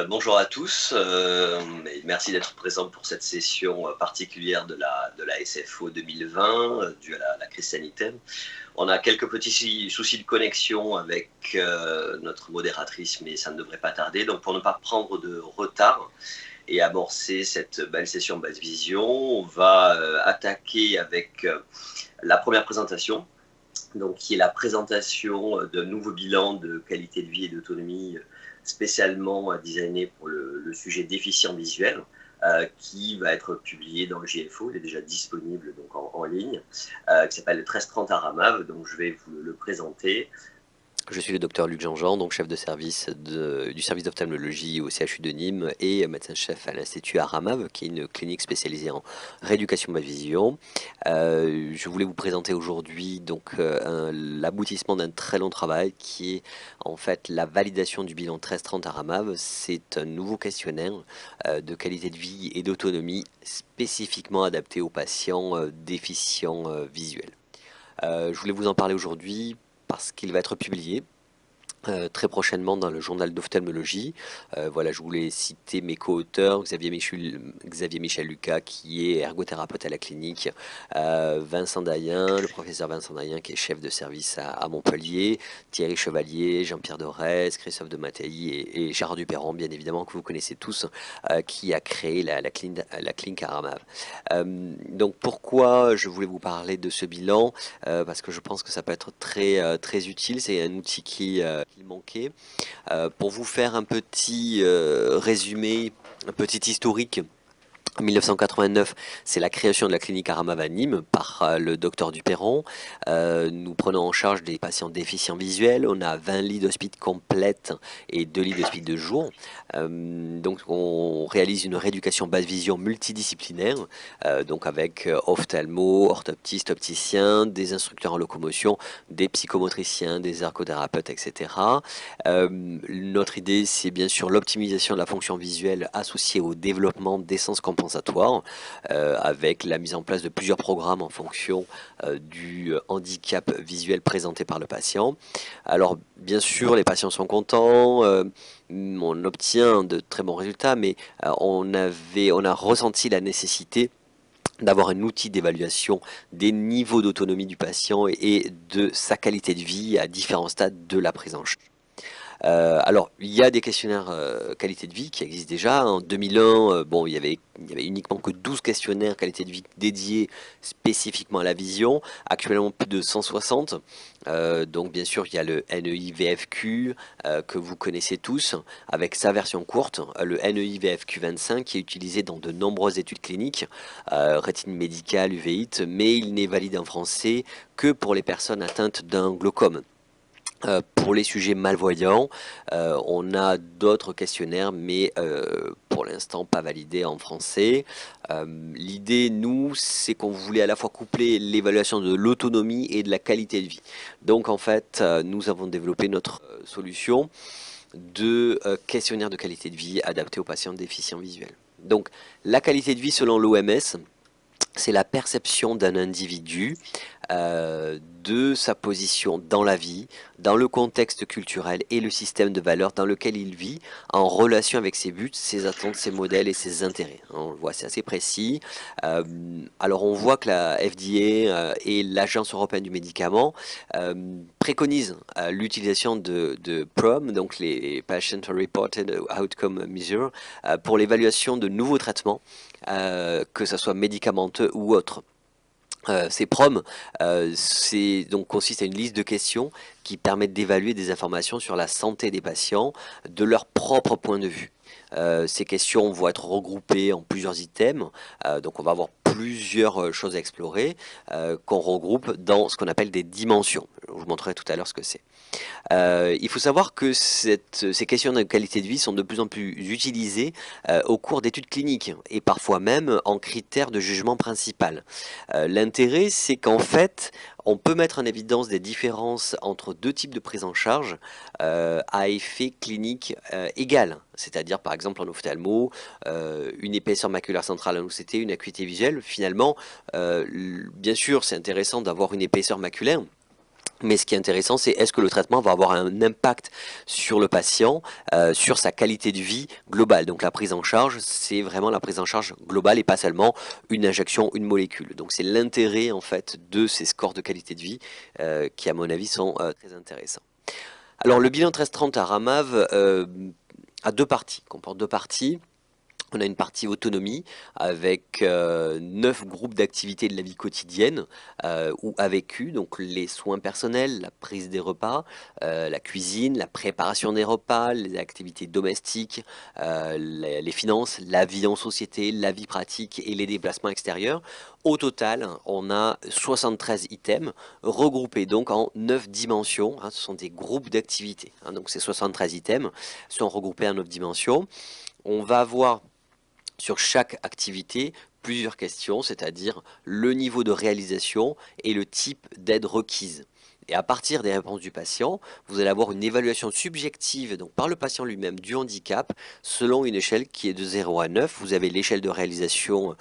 Bonjour à tous, et merci d'être présent pour cette session particulière de la SFO 2020, due à la crise sanitaire. On a quelques petits soucis de connexion avec notre modératrice, mais ça ne devrait pas tarder. Donc pour ne pas prendre de retard et amorcer cette belle session Basse Vision, on va attaquer avec la première présentation, donc qui est la présentation d'un nouveau bilan de qualité de vie et d'autonomie spécialement designé pour le sujet déficient visuel, qui va être publié dans le JFO. Il est déjà disponible donc en ligne, qui s'appelle le 1330 Aramav. Donc je vais vous le présenter. Je suis le docteur Luc Jean-Jean, donc chef de service du service d'ophtalmologie au CHU de Nîmes et médecin-chef à l'Institut Aramav, qui est une clinique spécialisée en rééducation basse vision. Je voulais vous présenter aujourd'hui donc l'aboutissement d'un très long travail qui est en fait la validation du bilan 1330 Aramav. C'est un nouveau questionnaire de qualité de vie et d'autonomie spécifiquement adapté aux patients déficients visuels. Je voulais vous en parler aujourd'hui parce qu'il va être publié très prochainement dans le journal d'ophtalmologie. Voilà, je voulais citer mes co-auteurs, Xavier Michel Lucas, qui est ergothérapeute à la clinique, Vincent Dayen, le professeur Vincent Dayen, qui est chef de service à Montpellier, Thierry Chevalier, Jean-Pierre Dorès, Christophe de Mattei et Gérard Duperron, bien évidemment, que vous connaissez tous, qui a créé la clinique Aramav. Donc pourquoi je voulais vous parler de ce bilan? Parce que je pense que ça peut être très utile. C'est un outil qui manquait. Pour vous faire un petit résumé, un petit historique. En 1989, c'est la création de la clinique Aramav à Nîmes par le docteur Duperron. Nous prenons en charge des patients déficients visuels. On a 20 lits d'hospice complètes et 2 lits d'hospice de jour. Donc on réalise une rééducation basse vision multidisciplinaire, donc avec ophtalmo, orthoptiste, opticien, des instructeurs en locomotion, des psychomotriciens, des ergothérapeutes, etc. Notre idée, c'est bien sûr l'optimisation de la fonction visuelle associée au développement des sens compensatoires, avec la mise en place de plusieurs programmes en fonction du handicap visuel présenté par le patient. Alors, bien sûr, les patients sont contents, on obtient de très bons résultats, mais on a ressenti la nécessité d'avoir un outil d'évaluation des niveaux d'autonomie du patient et de sa qualité de vie à différents stades de la prise en charge. Alors, il y a des questionnaires qualité de vie qui existent déjà. En 2001, bon, il y avait uniquement que 12 questionnaires qualité de vie dédiés spécifiquement à la vision. Actuellement, plus de 160. Donc, bien sûr, il y a le NEI-VFQ que vous connaissez tous, avec sa version courte, le NEI-VFQ 25, qui est utilisé dans de nombreuses études cliniques, rétine médicale, uvéite, mais il n'est valide en français que pour les personnes atteintes d'un glaucome. Pour les sujets malvoyants, on a d'autres questionnaires, mais pour l'instant pas validés en français. L'idée, nous, c'est qu'on voulait à la fois coupler l'évaluation de l'autonomie et de la qualité de vie. Donc en fait, nous avons développé notre solution de questionnaire de qualité de vie adapté aux patients déficients visuels. Donc la qualité de vie selon l'OMS, c'est la perception d'un individu de sa position dans la vie, dans le contexte culturel et le système de valeurs dans lequel il vit, en relation avec ses buts, ses attentes, ses modèles et ses intérêts. On le voit, c'est assez précis. Alors on voit que la FDA et l'Agence européenne du médicament préconisent l'utilisation de PROM, donc les Patient Reported Outcome Measures, pour l'évaluation de nouveaux traitements, que ce soit médicamenteux ou autres. Ces PROM, donc consiste à une liste de questions qui permettent d'évaluer des informations sur la santé des patients de leur propre point de vue. Ces questions vont être regroupées en plusieurs items, donc on va avoir plusieurs choses à explorer qu'on regroupe dans ce qu'on appelle des dimensions. Je vous montrerai tout à l'heure ce que c'est. Il faut savoir que ces questions de qualité de vie sont de plus en plus utilisées au cours d'études cliniques et parfois même en critères de jugement principal. L'intérêt, c'est qu'en fait, on peut mettre en évidence des différences entre deux types de prise en charge à effet clinique égal. C'est-à-dire, par exemple, en ophtalmo, une épaisseur maculaire centrale en OCT, une acuité visuelle. Finalement, bien sûr, c'est intéressant d'avoir une épaisseur maculaire, Mais ce qui est intéressant, c'est est-ce que le traitement va avoir un impact sur le patient, sur sa qualité de vie globale. Donc la prise en charge, c'est vraiment la prise en charge globale et pas seulement une injection, une molécule. Donc c'est l'intérêt en fait de ces scores de qualité de vie qui à mon avis sont très intéressants. Alors le bilan 1330 à Ramav a deux parties, comporte deux parties. On a une partie autonomie avec 9 groupes d'activités de la vie quotidienne ou à vécu, donc les soins personnels, la prise des repas, la cuisine, la préparation des repas, les activités domestiques, les finances, la vie en société, la vie pratique et les déplacements extérieurs. Au total, on a 73 items regroupés donc en 9 dimensions. Hein, ce sont des groupes d'activités. Hein, donc ces 73 items sont regroupés en 9 dimensions. On va avoir sur chaque activité plusieurs questions, c'est-à-dire le niveau de réalisation et le type d'aide requise. Et à partir des réponses du patient, vous allez avoir une évaluation subjective donc par le patient lui-même du handicap selon une échelle qui est de 0 à 9. Vous avez l'échelle de réalisation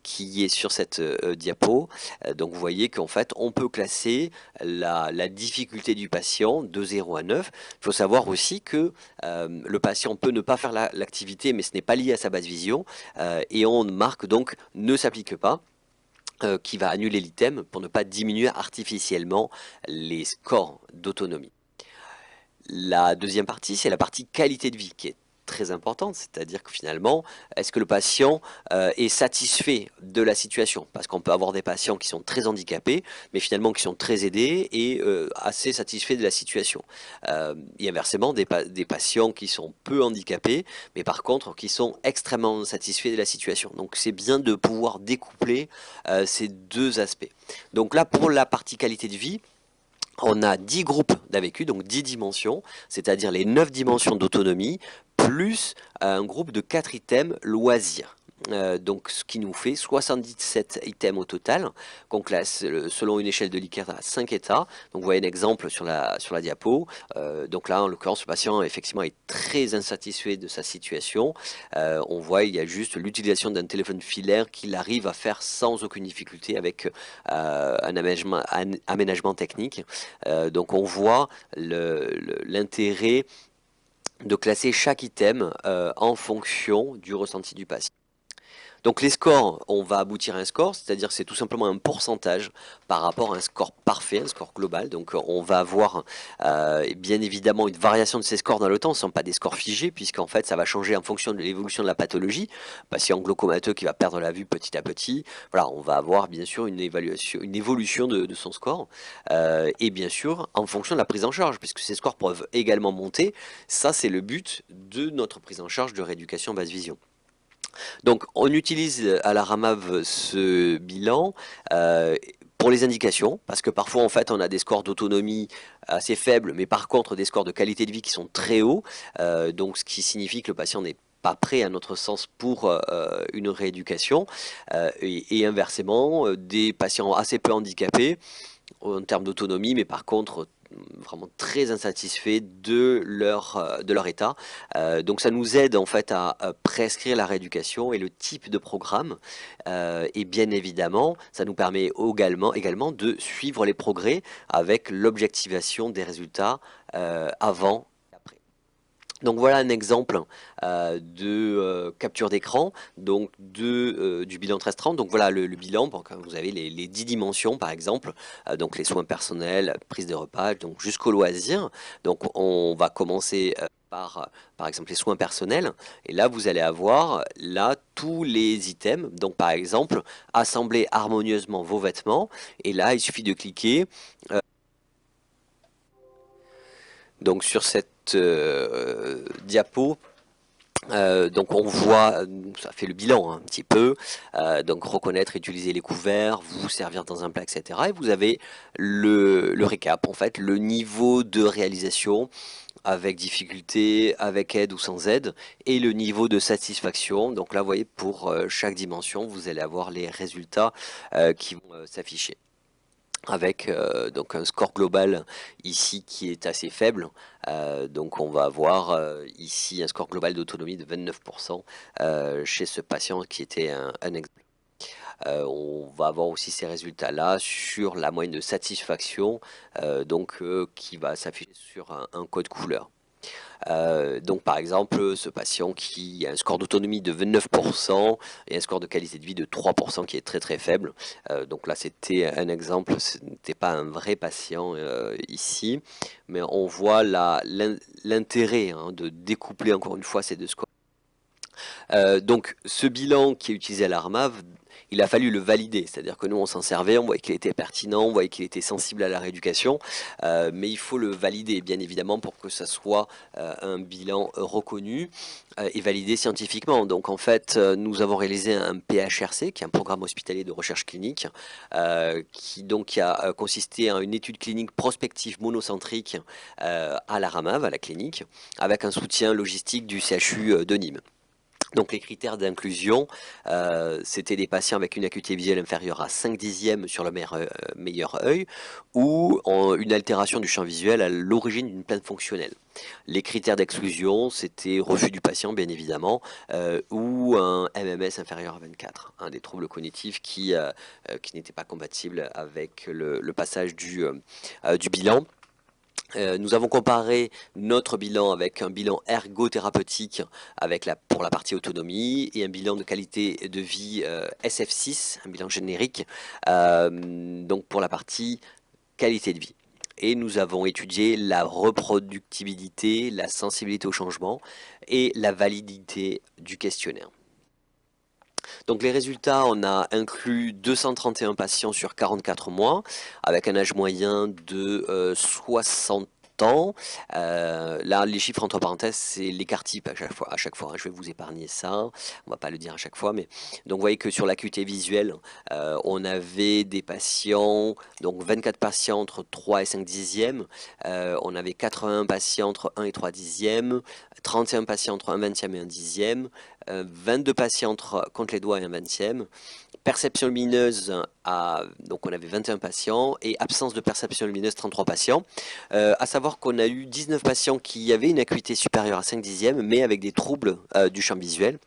qui est sur cette diapo. Donc vous voyez qu'en fait, on peut classer la difficulté du patient de 0 à 9. Il faut savoir aussi que le patient peut ne pas faire l'activité, mais ce n'est pas lié à sa base vision. Et on marque donc ne s'applique pas qui va annuler l'item pour ne pas diminuer artificiellement les scores d'autonomie. La deuxième partie, c'est la partie qualité de vie qui est très importante, c'est-à-dire que finalement, est-ce que le patient est satisfait de la situation? Parce qu'on peut avoir des patients qui sont très handicapés, mais finalement qui sont très aidés et assez satisfaits de la situation. Et inversement, des patients qui sont peu handicapés, mais par contre qui sont extrêmement satisfaits de la situation. Donc c'est bien de pouvoir découpler ces deux aspects. Donc là, pour la partie qualité de vie, on a 10 groupes d'AVQ, donc 10 dimensions, c'est-à-dire les 9 dimensions d'autonomie, plus un groupe de 4 items loisirs. Donc ce qui nous fait 77 items au total, qu'on classe selon une échelle de Likert à 5 états. Donc vous voyez un exemple sur la diapo. Donc là, en l'occurrence, le patient effectivement est très insatisfait de sa situation. On voit il y a juste l'utilisation d'un téléphone filaire qu'il arrive à faire sans aucune difficulté avec un aménagement technique. Donc on voit l'intérêt de classer chaque item en fonction du ressenti du patient. Donc les scores, on va aboutir à un score, c'est-à-dire que c'est tout simplement un pourcentage par rapport à un score parfait, un score global. Donc on va avoir bien évidemment une variation de ces scores dans le temps, ce ne sont pas des scores figés, puisqu'en fait ça va changer en fonction de l'évolution de la pathologie. Patient glaucomateux qui va perdre la vue petit à petit, voilà, on va avoir bien sûr une évolution de son score, et bien sûr en fonction de la prise en charge, puisque ces scores peuvent également monter. Ça c'est le but de notre prise en charge de rééducation basse vision. Donc, on utilise à la Ramav ce bilan pour les indications, parce que parfois, en fait, on a des scores d'autonomie assez faibles, mais par contre, des scores de qualité de vie qui sont très hauts, donc ce qui signifie que le patient n'est pas prêt à notre sens pour une rééducation, et inversement, des patients assez peu handicapés en termes d'autonomie, mais par contre vraiment très insatisfaits de leur état. Donc ça nous aide en fait à prescrire la rééducation et le type de programme. Et bien évidemment, ça nous permet également de suivre les progrès avec l'objectivation des résultats avant. Donc voilà un exemple de capture d'écran donc du bilan 1330. Donc voilà le bilan. Donc, vous avez les 10 dimensions par exemple, donc les soins personnels, prise de repas, donc jusqu'au loisir. Donc on va commencer par exemple les soins personnels. Et là vous allez avoir là tous les items. Donc par exemple assembler harmonieusement vos vêtements. Et là il suffit de cliquer. Donc sur cette diapo, donc on voit, ça fait le bilan un petit peu, donc reconnaître, utiliser les couverts, vous servir dans un plat, etc. Et vous avez le récap, en fait, le niveau de réalisation avec difficulté, avec aide ou sans aide, et le niveau de satisfaction. Donc là, vous voyez, pour chaque dimension, vous allez avoir les résultats qui vont s'afficher avec donc un score global ici qui est assez faible. Donc on va avoir ici un score global d'autonomie de 29% chez ce patient qui était un exemple. On va avoir aussi ces résultats-là sur la moyenne de satisfaction, qui va s'afficher sur un code couleur. Donc par exemple, ce patient qui a un score d'autonomie de 29% et un score de qualité de vie de 3% qui est très très faible. Donc là c'était un exemple, ce n'était pas un vrai patient ici, mais on voit l'intérêt de découpler encore une fois ces deux scores. Donc ce bilan qui est utilisé à l'ARMAV, il a fallu le valider, c'est-à-dire que nous on s'en servait, on voyait qu'il était pertinent, on voyait qu'il était sensible à la rééducation, mais il faut le valider bien évidemment pour que ça soit un bilan reconnu et validé scientifiquement. Donc en fait nous avons réalisé un PHRC qui est un programme hospitalier de recherche clinique qui a consisté en une étude clinique prospective monocentrique à l'ARMAV, à la clinique, avec un soutien logistique du CHU de Nîmes. Donc les critères d'inclusion, c'était des patients avec une acuité visuelle inférieure à 5 dixièmes sur le meilleur œil ou une altération du champ visuel à l'origine d'une plainte fonctionnelle. Les critères d'exclusion, c'était refus du patient bien évidemment ou un MMS inférieur à 24, un des troubles cognitifs qui n'était pas compatible avec le passage du bilan. Nous avons comparé notre bilan avec un bilan ergothérapeutique pour la partie autonomie et un bilan de qualité de vie SF6, un bilan générique, donc pour la partie qualité de vie. Et nous avons étudié la reproductibilité, la sensibilité au changement et la validité du questionnaire. Donc les résultats, on a inclus 231 patients sur 44 mois, avec un âge moyen de 60 ans. Là, les chiffres entre parenthèses, c'est l'écart type à chaque fois. Je vais vous épargner ça, on va pas le dire à chaque fois. Mais donc vous voyez que sur l'acuité visuelle, on avait des patients, donc 24 patients entre 3 et 5 dixièmes, on avait 81 patients entre 1 et 3 dixièmes, 31 patients entre 1 vingtième et 1 dixième, 22 patients contre les doigts et un vingtième. Perception lumineuse, donc on avait 21 patients et absence de perception lumineuse 33 patients. À savoir qu'on a eu 19 patients qui avaient une acuité supérieure à 5 dixièmes mais avec des troubles du champ visuel.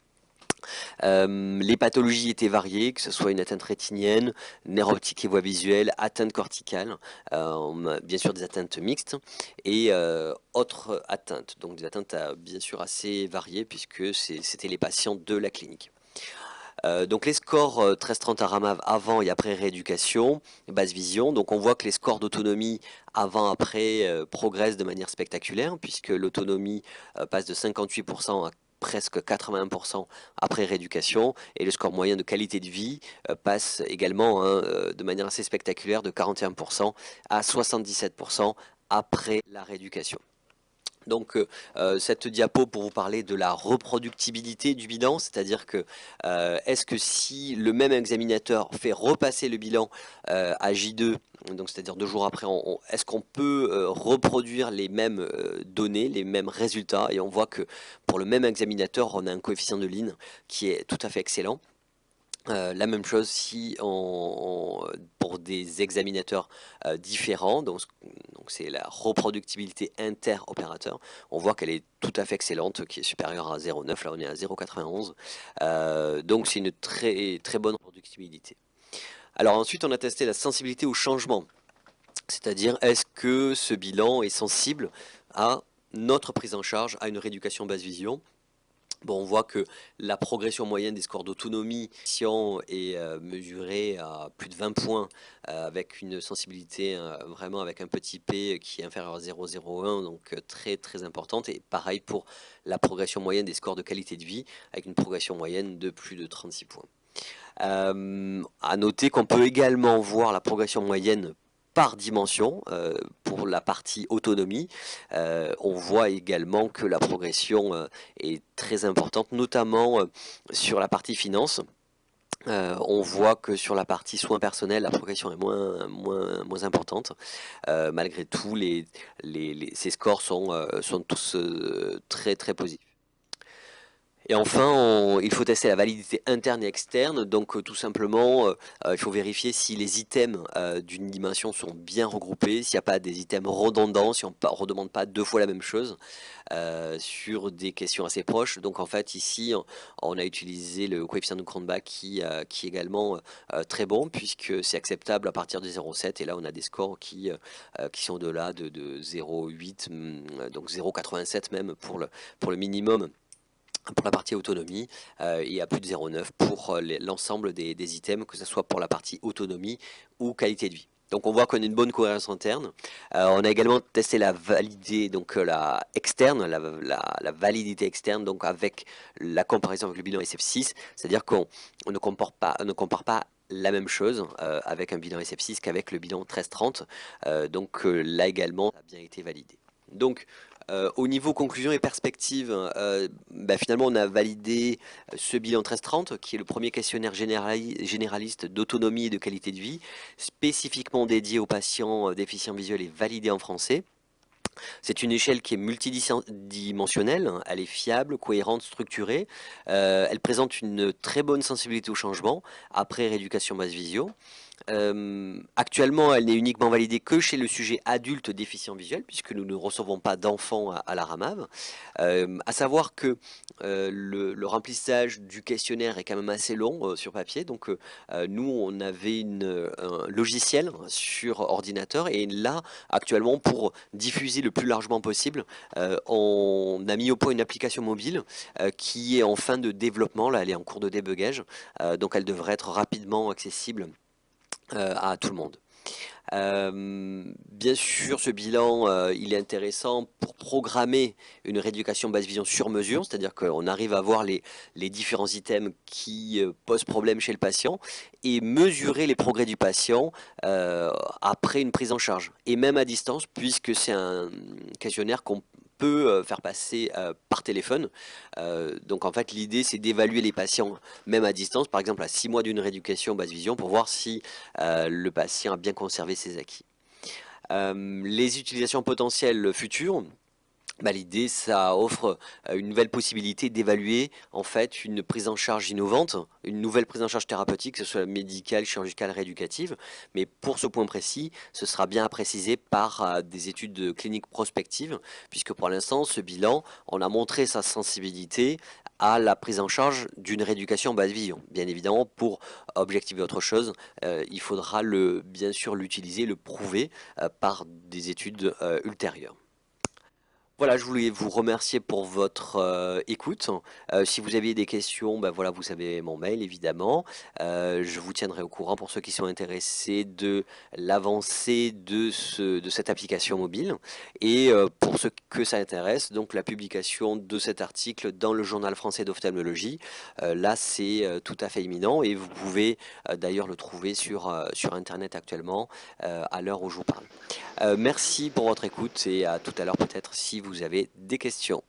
Les pathologies étaient variées, que ce soit une atteinte rétinienne, nerf optique et voie visuelle, atteinte corticale, bien sûr des atteintes mixtes et autres atteintes. Donc des atteintes bien sûr assez variées puisque c'était les patients de la clinique. Donc les scores 13-30 à RAMAV avant et après rééducation, basse vision, donc on voit que les scores d'autonomie avant-après progressent de manière spectaculaire puisque l'autonomie passe de 58% à presque 80% après rééducation et le score moyen de qualité de vie passe également de manière assez spectaculaire de 41% à 77% après la rééducation. Donc cette diapo pour vous parler de la reproductibilité du bilan, c'est-à-dire que est-ce que si le même examinateur fait repasser le bilan à J2, donc c'est-à-dire 2 jours après, est-ce qu'on peut reproduire les mêmes données, les mêmes résultats? Et on voit que pour le même examinateur, on a un coefficient de Lynn qui est tout à fait excellent. La même chose si pour des examinateurs différents, donc c'est la reproductibilité interopérateur, on voit qu'elle est tout à fait excellente, qui est supérieure à 0,9, là on est à 0,91, donc c'est une très, très bonne reproductibilité. Alors ensuite on a testé la sensibilité au changement, c'est-à-dire est-ce que ce bilan est sensible à notre prise en charge, à une rééducation basse vision. Bon, on voit que la progression moyenne des scores d'autonomie est mesurée à plus de 20 points avec une sensibilité vraiment avec un petit p qui est inférieur à 0,01, donc très très importante. Et pareil pour la progression moyenne des scores de qualité de vie avec une progression moyenne de plus de 36 points. À noter qu'on peut également voir la progression moyenne par dimension pour la partie autonomie. On voit également que la progression est très importante, notamment sur la partie finance. On voit que sur la partie soins personnels, la progression est moins importante. Malgré tout, ces scores sont tous très très positifs. Et enfin, il faut tester la validité interne et externe. Donc, tout simplement, il faut vérifier si les items d'une dimension sont bien regroupés, s'il n'y a pas des items redondants, si on ne redemande pas deux fois la même chose sur des questions assez proches. Donc, en fait, ici, on a utilisé le coefficient de Cronbach qui est également très bon, puisque c'est acceptable à partir de 0,7. Et là, on a des scores qui sont au-delà de 0,8, donc 0,87 même pour le minimum pour la partie autonomie et à plus de 0,9 pour l'ensemble des items, que ce soit pour la partie autonomie ou qualité de vie. Donc on voit qu'on a une bonne cohérence interne. On a également testé la validité, donc la externe, la validité externe, donc avec la comparaison avec le bilan SF6, c'est-à-dire qu'on ne compare pas la même chose avec un bilan SF6 qu'avec le bilan 1330. Là également, ça a bien été validé. Donc, au niveau conclusion et perspective, finalement, on a validé ce bilan 1330, qui est le premier questionnaire généraliste d'autonomie et de qualité de vie, spécifiquement dédié aux patients déficients visuels et validé en français. C'est une échelle qui est multidimensionnelle, elle est fiable, cohérente, structurée. Elle présente une très bonne sensibilité au changement après rééducation basse visio. Actuellement, elle n'est uniquement validée que chez le sujet adulte déficient visuel, puisque nous ne recevons pas d'enfants à la RAMAV. À savoir que le remplissage du questionnaire est quand même assez long sur papier, donc nous, on avait un logiciel sur ordinateur, et là, actuellement, pour diffuser le plus largement possible, on a mis au point une application mobile qui est en fin de développement, là, elle est en cours de débugage, donc elle devrait être rapidement accessible à tout le monde. Bien sûr, ce bilan, il est intéressant pour programmer une rééducation basse vision sur mesure, c'est-à-dire qu'on arrive à voir les différents items qui posent problème chez le patient et mesurer les progrès du patient après une prise en charge, et même à distance, puisque c'est un questionnaire qu'on peut faire passer par téléphone. Donc en fait, l'idée, c'est d'évaluer les patients même à distance, par exemple à 6 mois d'une rééducation basse vision, pour voir si le patient a bien conservé ses acquis. Les utilisations potentielles futures, l'idée, ça offre une nouvelle possibilité d'évaluer en fait une prise en charge innovante, une nouvelle prise en charge thérapeutique, que ce soit médicale, chirurgicale, rééducative. Mais pour ce point précis, ce sera bien à préciser par des études cliniques prospectives, puisque pour l'instant, ce bilan, on a montré sa sensibilité à la prise en charge d'une rééducation basse vision. Bien évidemment, pour objectiver autre chose, il faudra bien sûr l'utiliser, le prouver par des études ultérieures. Voilà, je voulais vous remercier pour votre écoute. Si vous aviez des questions, voilà, vous avez mon mail évidemment. Je vous tiendrai au courant pour ceux qui sont intéressés de l'avancée de cette application mobile. Et pour ceux que ça intéresse, donc la publication de cet article dans le journal français d'ophtalmologie, là c'est tout à fait imminent, et vous pouvez d'ailleurs le trouver sur Internet actuellement à l'heure où je vous parle. Merci pour votre écoute, et à tout à l'heure peut-être si vous avez des questions.